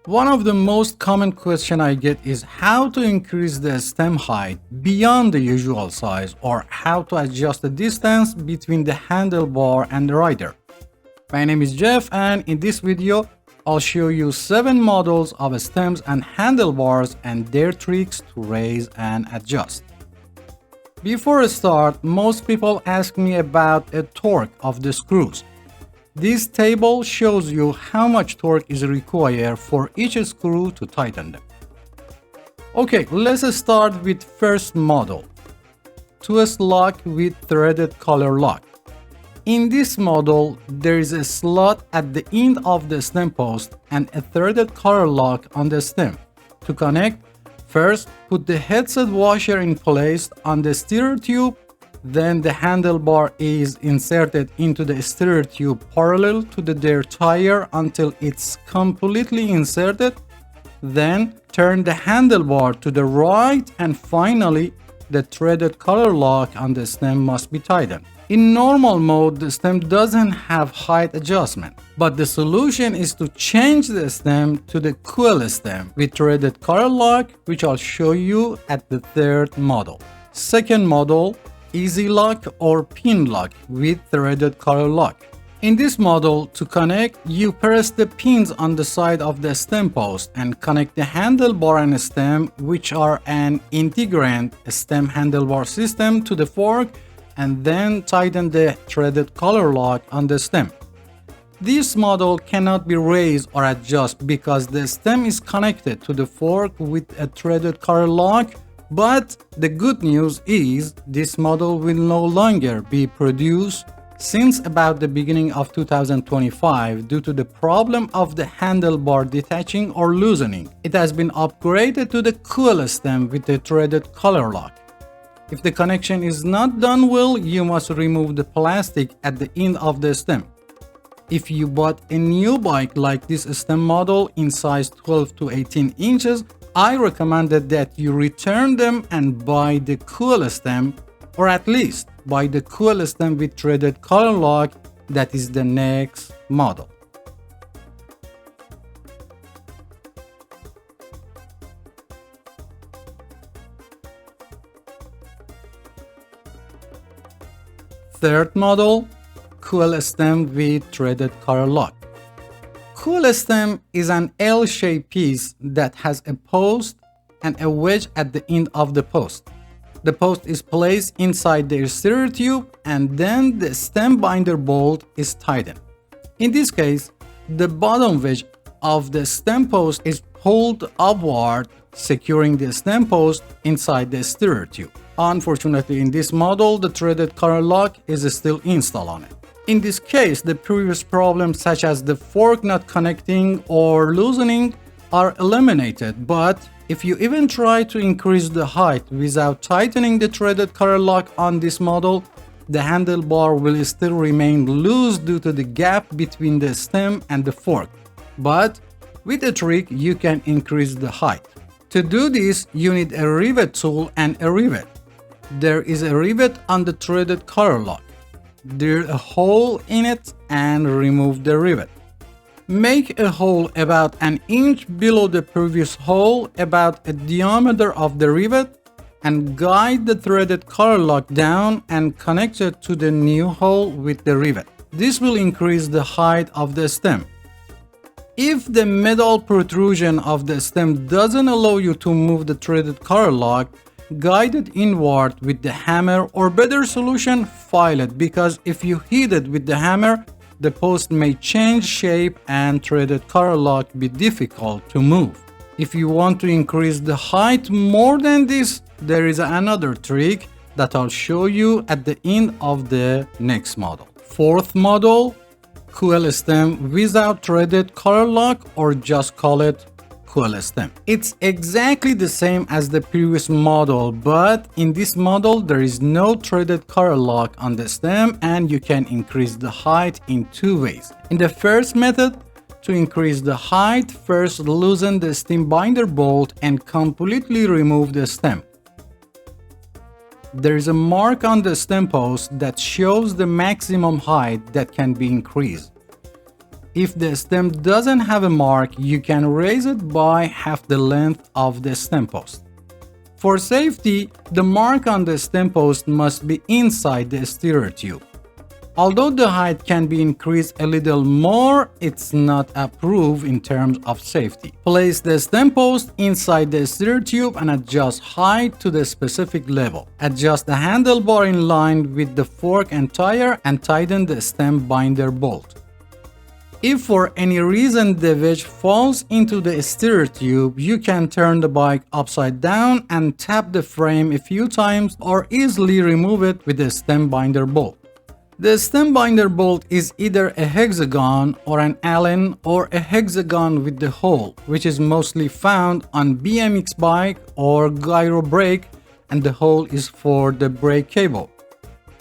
One of the most common questions I get is how to increase the stem height beyond the usual size, or how to adjust the distance between the handlebar and the rider. My name is Jeff, and in this video I'll show you 7 models of stems and handlebars and their tricks to raise and adjust. Before I start, most people ask me about a torque of the screws. This table shows you how much torque is required for each screw to tighten them. Okay, let's start with first model, twist lock with threaded collar lock. In this model, there is a slot at the end of the stem post and a threaded collar lock on the stem. To connect, first put the headset washer in place on the steerer tube. Then the handlebar is inserted into the steerer tube parallel to their tire until it's completely inserted. Then turn the handlebar to the right, and finally the threaded collar lock on the stem must be tightened. In normal mode, the stem doesn't have height adjustment, but the solution is to change the stem to the Quill stem with threaded collar lock, which I'll show you at the third model. Second model, easy lock or pin lock with threaded collar lock. In this model, to connect, you press the pins on the side of the stem post and connect the handlebar and stem, which are an integrant stem handlebar system, to the fork, and then tighten the threaded collar lock on the stem. This model cannot be raised or adjusted because the stem is connected to the fork with a threaded collar lock. But the good news is this model will no longer be produced since about the beginning of 2025 due to the problem of the handlebar detaching or loosening. It has been upgraded to the Quill stem with the threaded collar lock. If the connection is not done well, you must remove the plastic at the end of the stem. If you bought a new bike like this stem model in size 12 to 18 inches, I recommended that you return them and buy the Quill stem, or at least buy the Quill stem with threaded collar lock. That is the next model. Third model, Quill stem with threaded collar lock. Quill stem is an L-shaped piece that has a post and a wedge at the end of the post. The post is placed inside the steerer tube, and then the stem binder bolt is tightened. In this case, the bottom wedge of the stem post is pulled upward, securing the stem post inside the steerer tube. Unfortunately, in this model, the threaded collar lock is still installed on it. In this case, the previous problems such as the fork not connecting or loosening are eliminated, but if you even try to increase the height without tightening the threaded collar lock on this model, the handlebar will still remain loose due to the gap between the stem and the fork. But with a trick, you can increase the height. To do this, you need a rivet tool and a rivet. There is a rivet on the threaded collar lock. Drill a hole in it and remove the rivet. Make a hole about an inch below the previous hole, about a diameter of the rivet, and guide the threaded collar lock down and connect it to the new hole with the rivet. This will increase the height of the stem. If the metal protrusion of the stem doesn't allow you to move the threaded collar lock, guide it inward with the hammer, or better solution, file it, because if you hit it with the hammer, the post may change shape and threaded collar lock be difficult to move. If you want to increase the height more than this, there is another trick that I'll show you at the end of the next model. Fourth model, Quill stem without threaded collar lock, or just call it Quill stem. It's exactly the same as the previous model, but in this model there is no threaded collar lock on the stem, and you can increase the height in 2 ways. In the first method, to increase the height, first loosen the stem binder bolt and completely remove the stem. There is a mark on the stem post that shows the maximum height that can be increased. If the stem doesn't have a mark, you can raise it by half the length of the stem post. For safety, the mark on the stem post must be inside the stirrer tube. Although the height can be increased a little more, it's not approved in terms of safety. Place the stem post inside the stirrer tube and adjust height to the specific level. Adjust the handlebar in line with the fork and tire and tighten the stem binder bolt. If for any reason the wedge falls into the stirrer tube, you can turn the bike upside down and tap the frame a few times or easily remove it with the stem binder bolt. The stem binder bolt is either a hexagon or an Allen or a hexagon with the hole, which is mostly found on BMX bike or gyro brake, and the hole is for the brake cable.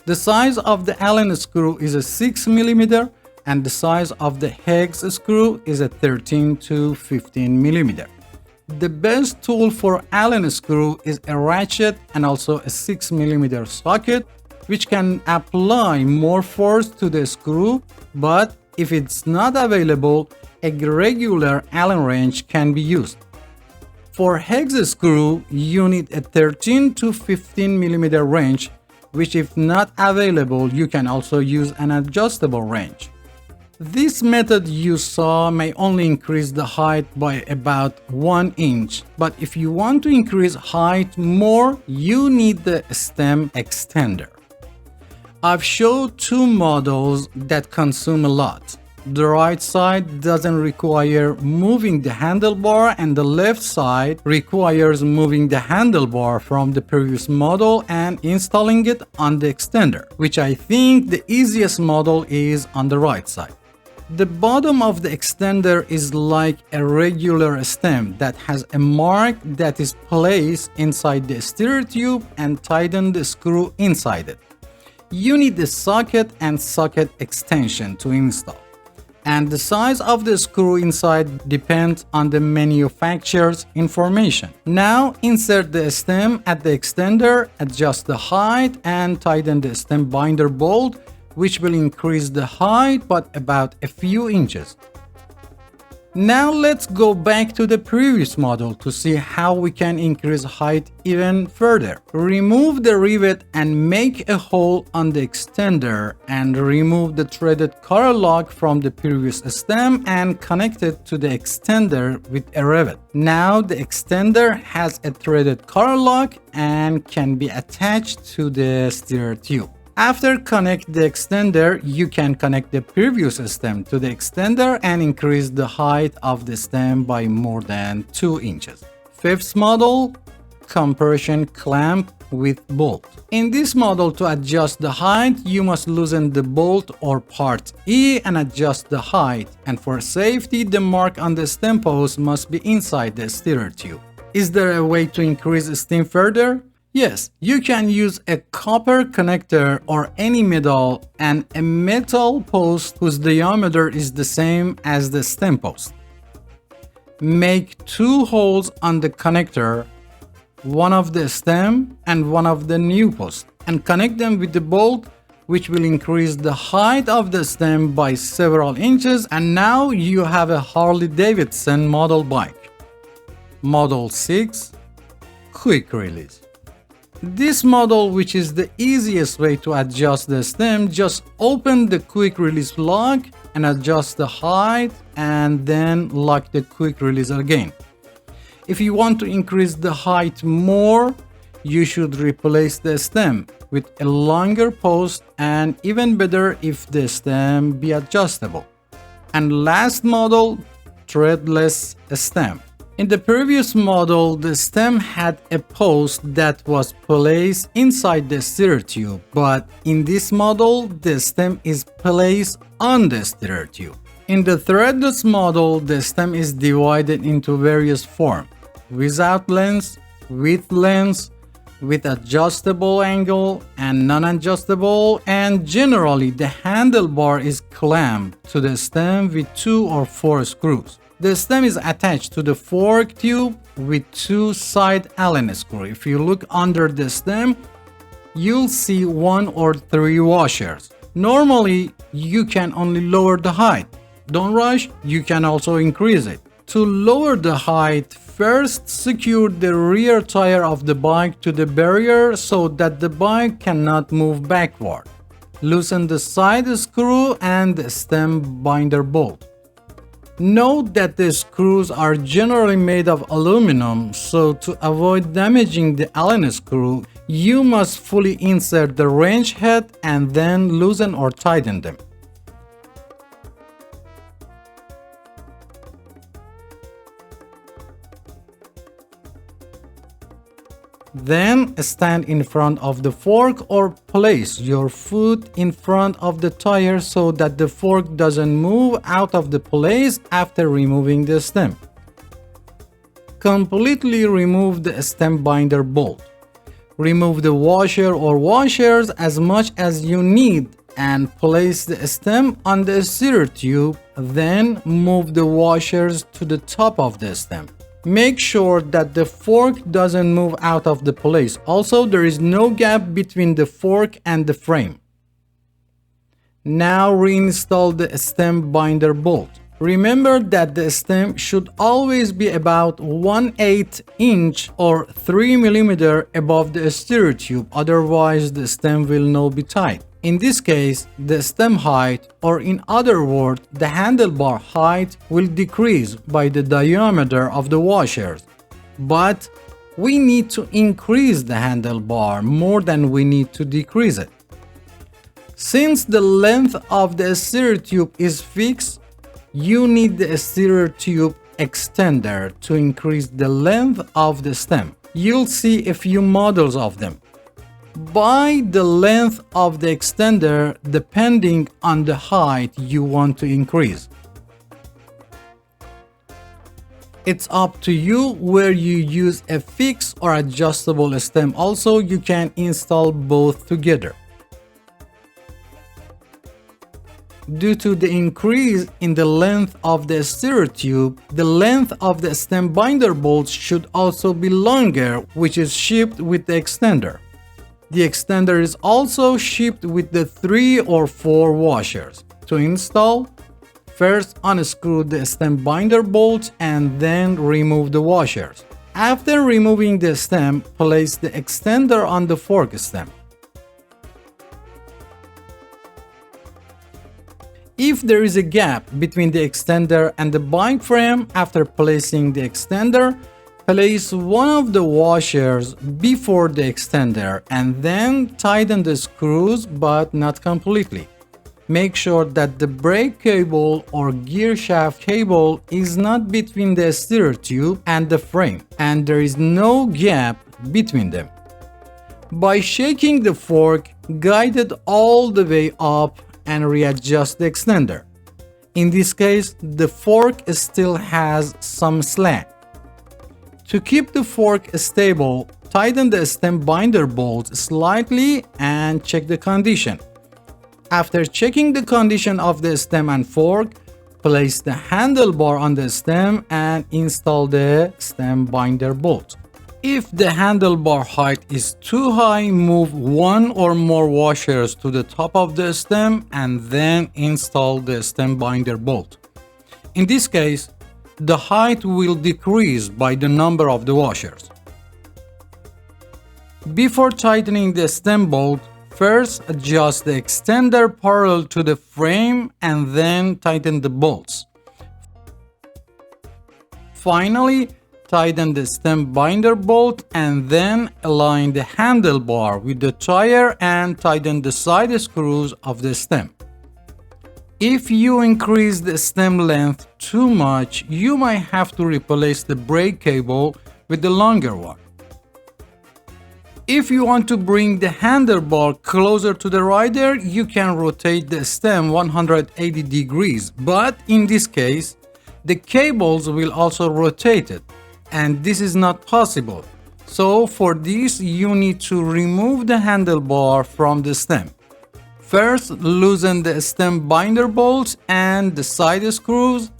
The size of the Allen screw is a 6 mm and the size of the hex screw is a 13 to 15 mm. The best tool for Allen screw is a ratchet and also a 6 mm socket, which can apply more force to the screw, but if it's not available, a regular Allen wrench can be used. For hex screw, you need a 13 to 15 mm wrench, which if not available, you can also use an adjustable wrench. This method you saw may only increase the height by about 1 inch, but if you want to increase height more, you need the stem extender. I've showed two models that consume a lot. The right side doesn't require moving the handlebar and the left side requires moving the handlebar from the previous model and installing it on the extender, which I think the easiest model is on the right side. The bottom of the extender is like a regular stem that has a mark that is placed inside the stirrer tube and tighten the screw inside it. You need the socket and socket extension to install, and the size of the screw inside depends on the manufacturer's information. Now insert the stem at the extender, adjust the height and tighten the stem binder bolt, which will increase the height but about a few inches. Now let's go back to the previous model to see how we can increase height even further. Remove the rivet and make a hole on the extender and remove the threaded cover lock from the previous stem and connect it to the extender with a rivet. Now the extender has a threaded cover lock and can be attached to the stirrer tube. After connect the extender, you can connect the previous stem to the extender and increase the height of the stem by more than 2 inches. Fifth model, compression clamp with bolt. In this model, to adjust the height, you must loosen the bolt or part E and adjust the height. And for safety, the mark on the stem post must be inside the stirrer tube. Is there a way to increase steam further? Yes, you can use a copper connector or any metal and a metal post whose diameter is the same as the stem post. Make 2 holes on the connector, one of the stem and one of the new post, and connect them with the bolt, which will increase the height of the stem by several inches, and now you have a Harley-Davidson model bike. Model 6, quick release. This model, which is the easiest way to adjust the stem, just open the quick release lock and adjust the height and then lock the quick release again. If you want to increase the height more, you should replace the stem with a longer post, and even better if the stem be adjustable. And last model, threadless stem. In the previous model, the stem had a post that was placed inside the stirrer tube, but in this model, the stem is placed on the stirrer tube. In the threadless model, the stem is divided into various forms: without lens, with lens, with adjustable angle and non-adjustable, and generally the handlebar is clamped to the stem with 2 or 4 screws. The stem is attached to the fork tube with 2 side Allen screws. If you look under the stem, you'll see 1 or 3 washers. Normally, you can only lower the height, Don't rush, you can also increase it. To lower the height, first secure the rear tire of the bike to the barrier so that the bike cannot move backward. Loosen the side screw and the stem binder bolt. Note that the screws are generally made of aluminum, so to avoid damaging the Allen screw, you must fully insert the wrench head and then loosen or tighten them. Then stand in front of the fork or place your foot in front of the tire so that the fork doesn't move out of the place after removing the stem. Completely remove the stem binder bolt. Remove the washer or washers as much as you need and place the stem on the steer tube, then move the washers to the top of the stem. Make sure that the fork doesn't move out of the place. Also, there is no gap between the fork and the frame. Now reinstall the stem binder bolt. Remember that the stem should always be about 1/8 inch or 3 mm above the steer tube, otherwise the stem will not be tight. In this case, the stem height, or in other words, the handlebar height, will decrease by the diameter of the washers. But we need to increase the handlebar more than we need to decrease it. Since the length of the steer tube is fixed, you need the steer tube extender to increase the length of the stem. You'll see a few models of them. Buy the length of the extender depending on the height you want to increase. It's up to you where you use a fixed or adjustable stem. Also, you can install both together. Due to the increase in the length of the steer tube, the length of the stem binder bolts should also be longer, which is shipped with the extender. The extender is also shipped with the 3 or 4 washers. To install, first unscrew the stem binder bolts and then remove the washers. After removing the stem, place the extender on the fork stem. If there is a gap between the extender and the bike frame, after placing the extender, place one of the washers before the extender and then tighten the screws, but not completely. Make sure that the brake cable or gear shaft cable is not between the steer tube and the frame, and there is no gap between them. By shaking the fork, guide it all the way up and readjust the extender. In this case, the fork still has some slack. To keep the fork stable, tighten the stem binder bolts slightly and check the condition. After checking the condition of the stem and fork, place the handlebar on the stem and install the stem binder bolt. If the handlebar height is too high, move one or more washers to the top of the stem and then install the stem binder bolt. In this case, the height will decrease by the number of the washers. Before tightening the stem bolt, first adjust the extender parallel to the frame and then tighten the bolts. Finally, tighten the stem binder bolt and then align the handlebar with the tire and tighten the side screws of the stem. If you increase the stem length too much, you might have to replace the brake cable with the longer one. If you want to bring the handlebar closer to the rider, you can rotate the stem 180 degrees, but in this case, the cables will also rotate it, and this is not possible. So for this, you need to remove the handlebar from the stem. First, loosen the stem binder bolts and the side screws.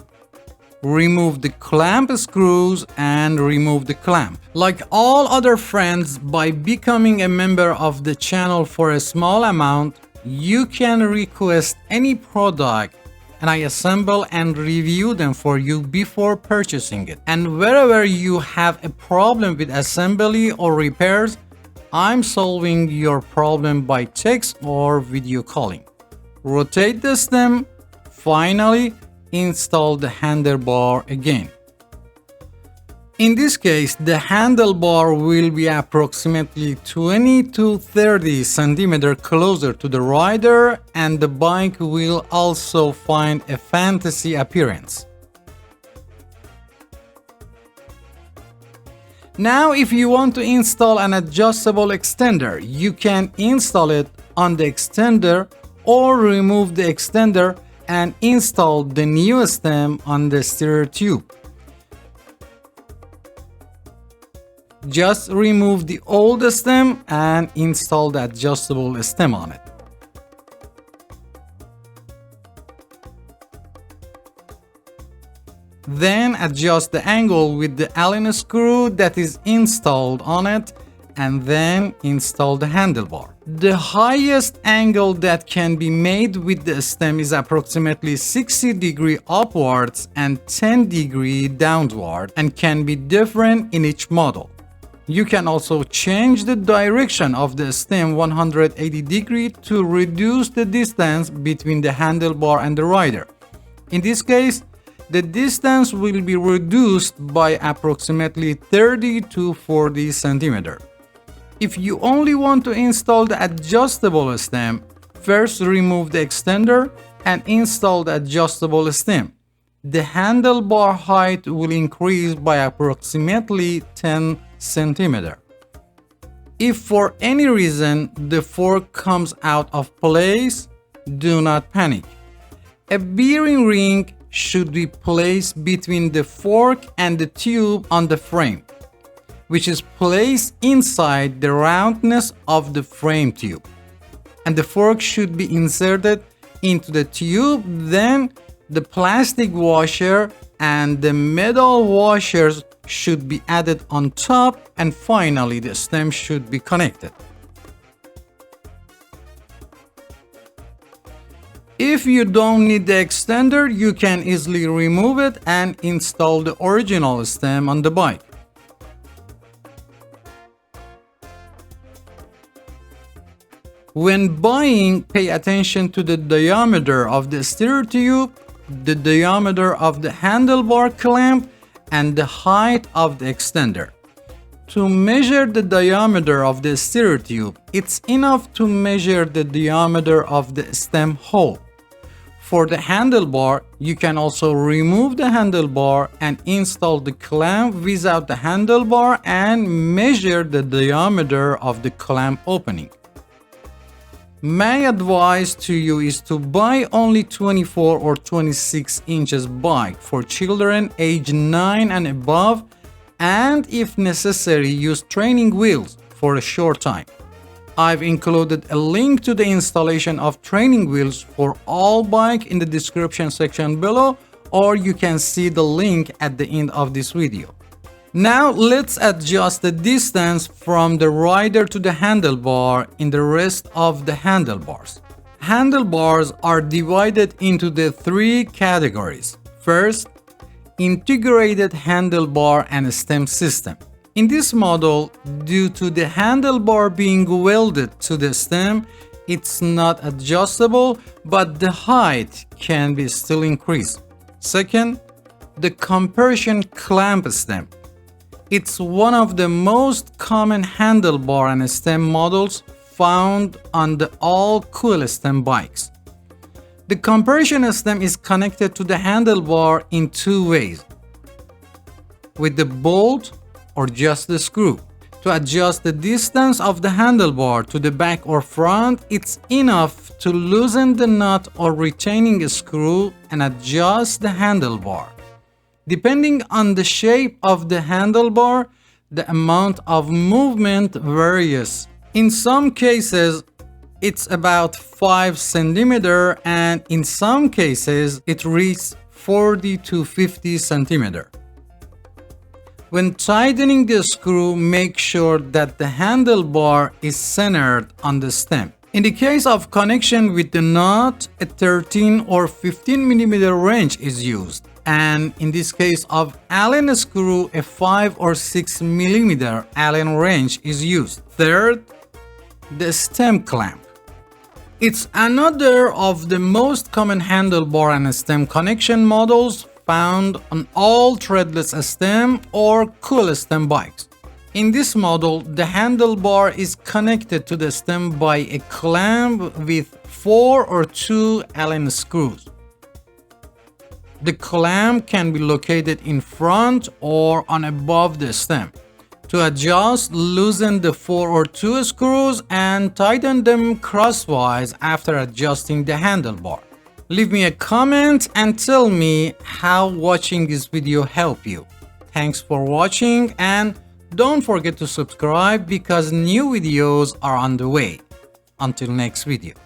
Remove the clamp screws and remove the clamp. Like all other friends, by becoming a member of the channel for a small amount, you can request any product and I assemble and review them for you before purchasing it. And wherever you have a problem with assembly or repairs, I'm solving your problem by text or video calling. Rotate the stem. Finally, install the handlebar again. In this case, the handlebar will be approximately 20 to 30 centimeters closer to the rider, and the bike will also find a fantasy appearance. Now, if you want to install an adjustable extender, you can install it on the extender or remove the extender and install the new stem on the steerer tube. Just remove the old stem and install the adjustable stem on it. Then adjust the angle with the Allen screw that is installed on it, and then install the handlebar. The highest angle that can be made with the stem is approximately 60 degrees upwards and 10 degrees downward, and can be different in each model. You can also change the direction of the stem 180 degrees to reduce the distance between the handlebar and the rider. In this case, the distance will be reduced by approximately 30 to 40 centimeters. If you only want to install the adjustable stem, first remove the extender and install the adjustable stem. The handlebar height will increase by approximately 10 centimeters. If for any reason the fork comes out of place, do not panic. A bearing ring should be placed between the fork and the tube on the frame, which is placed inside the roundness of the frame tube. And the fork should be inserted into the tube, then the plastic washer and the metal washers should be added on top, and finally the stem should be connected. If you don't need the extender, you can easily remove it and install the original stem on the bike. When buying, pay attention to the diameter of the steerer tube, the diameter of the handlebar clamp, and the height of the extender. To measure the diameter of the steerer tube, it's enough to measure the diameter of the stem hole. For the handlebar, you can also remove the handlebar and install the clamp without the handlebar and measure the diameter of the clamp opening. My advice to you is to buy only 24 or 26 inches bike for children age 9 and above, and if necessary, use training wheels for a short time. I've included a link to the installation of training wheels for all bike in the description section below, or you can see the link at the end of this video. Now let's adjust the distance from the rider to the handlebar in the rest of the handlebars. Handlebars are divided into the three categories. First, integrated handlebar and stem system. In this model, due to the handlebar being welded to the stem, it's not adjustable, but the height can be still increased. Second, the compression clamp stem. It's one of the most common handlebar and stem models found on the all Quill stem bikes. The compression stem is connected to the handlebar in two ways, with the bolt or just the screw. To adjust the distance of the handlebar to the back or front, it's enough to loosen the nut or retaining screw and adjust the handlebar. Depending on the shape of the handlebar, the amount of movement varies. In some cases, it's about 5 centimeters, and in some cases, it reaches 40 to 50 centimeters. When tightening the screw, make sure that the handlebar is centered on the stem. In the case of connection with the nut, a 13 or 15 mm wrench is used, and in this case of Allen screw, a 5 or 6 mm Allen wrench is used. Third, the stem clamp. It's another of the most common handlebar and stem connection models found on all threadless stem or Quill stem bikes. In this model, the handlebar is connected to the stem by a clamp with 4 or 2 Allen screws. The clamp can be located in front or on above the stem. To adjust, loosen the 4 or 2 screws and tighten them crosswise after adjusting the handlebar. Leave me a comment and tell me how watching this video helped you. Thanks for watching, and don't forget to subscribe because new videos are on the way. Until next video.